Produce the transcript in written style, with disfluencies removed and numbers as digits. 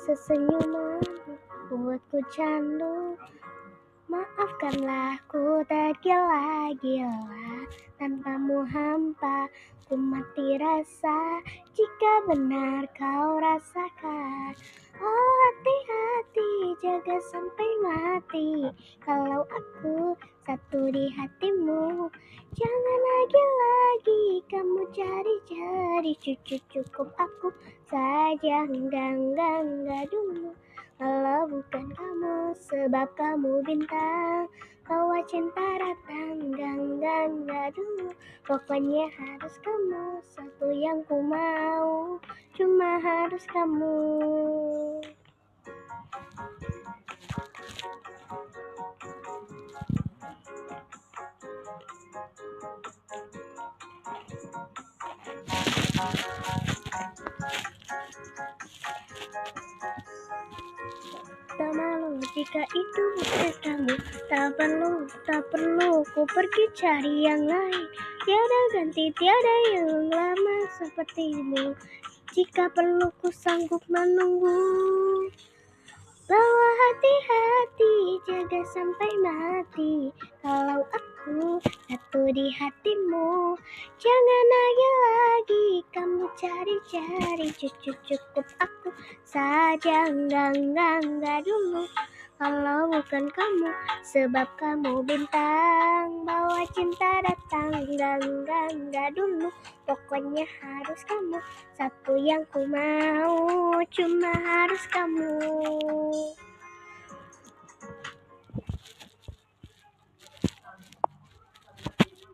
Sesenyuman buatku candu. Maafkanlah ku tergila-gila, tanpamu hampa ku mati rasa. Jika benar kau rasakan, oh hati-hati jaga sampai mati. Kalau aku satu di hatimu, jangan lagi-lagi kamu cari-cari. Cukup aku saja, enggak dulu. Kalau bukan kamu, sebab kamu bintang, bawa cinta datang, enggak dulu. Pokoknya harus kamu, satu yang ku mau, cuma harus kamu. Tak malu jika itu bukan kamu. Tak perlu ku pergi cari yang lain. Tiada ganti, tiada yang lama sepertimu. Jika perlu ku sanggup menunggu. Bawa hati-hati, jaga sampai mati. Kalau aku satu di hatimu, jangan lagi kamu cari-cari. Cukup aku saja, enggak dulu. Kalau bukan kamu, sebab kamu bintang, bawa cinta datang, enggak dulu. Pokoknya harus kamu, satu yang ku mau, cuma harus kamu.